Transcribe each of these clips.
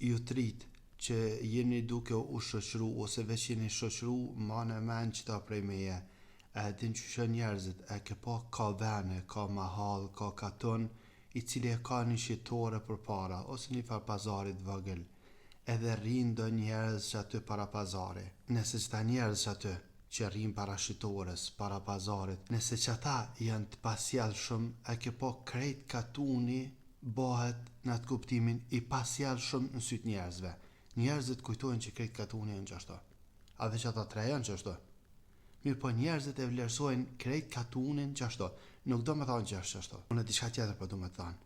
ju të rritë që jeni duke u shoqëru ose veç jeni shoqëru ma në men qëta prej meje, e din që shë njerëzit, e ke pa ka vene, ka mahal, ka katon, i cili e ka një shqitore për para, ose një far pazarit vëgël, edhe rrinë do njerëz që aty para pazari. Nëse qëta njerëz që aty që rrinë para shqitores, para pazarit, nëse që ata janë të pasjell shumë, e ke pa krejt katuni bëhet në atë kuptimin i pasjell shumë në sytë njerëzve. Njerëzit kujtojnë që krejt katuni janë qashto. A dhe që ata tre janë qashto. Mirë po njerëzit e vlerësojnë krejt katunin qashto. Nuk do me thonë që është qashto. Unë e diçka tjetër po du me thonë.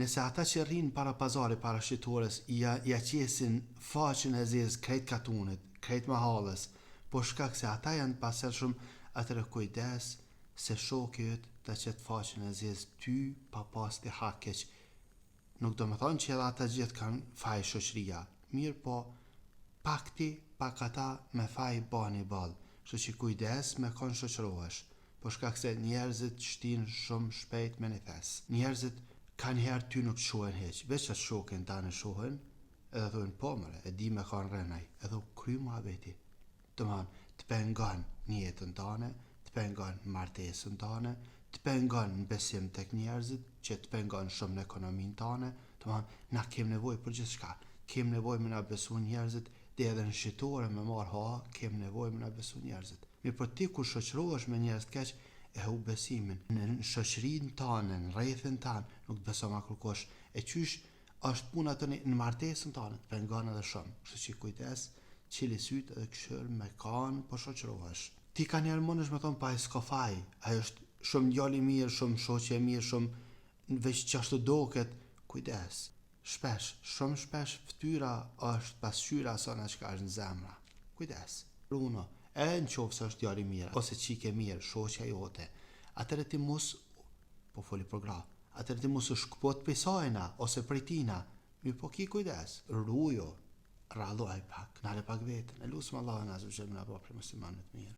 Nëse ata që rrinë para pazari, para shqitores, ja qesin faqin e zezë krejt katunit, krejt mahalës, po shkak se ata janë pasjell shumë, atëre kujdes se shokët të qetë faqin e zezë ty pa pas të hakeq. Nuk do me thonë që edhe ata gjithë kanë faj shoqëria, mirë po pakti pak ata me faj bani balë, që që kujdes me konë shoqërohesh, po shkak se njerëzit shtinë shumë shpejt me një thes. Njerëzit kanë herë ty nuk shohen heq, veç që shokin ta në shohen, edhe thujnë po mëre, e di me kanë renaj, edhe u kry mua beti. Të manë, të pengon një jetën tane, të pengon martesën tane, të pengon në besim tek njerëzit, që të pengon shumë në ekonomin tane, të manë, na kem nevoj për gjithë shka, kem nevoj me na besu njerëzit, dhe edhe në shqitore me marë ha, kem nevoj me na besu njerëzit. Mirë për ti kur shoqërohesh me njerëz të keq, e hu besimin. Në shoqërinë tane, në rrethin tanë, nuk të beso ma kërkosh, e qysh është puna të në martesën tane, të pengon edhe shumë, kështu që kujtes, qili sytë edhe këshër me kanë po shoqërohesh. Ti ka njerë mënesh me thonë pa e s'ka faj, ajo është shumë djali mirë, shumë shoqe mirë, shumë veç qashtu doket, kujdes. Shpesh, shumë shpesh ftyra është pasqyra asona që ka është në zemra. Kujdes. Runo, e në qovë se është djali mirë, ose qike mirë, shoqja jote, atëre ti mus, po foli për gra, atëre ti mus është këpot për sajna, ose për tina, mi po ki kujdes, rrujo, ralloj pak, nare pak vetën, e lusëm Allah në azu që më në po për muslimanët mirë.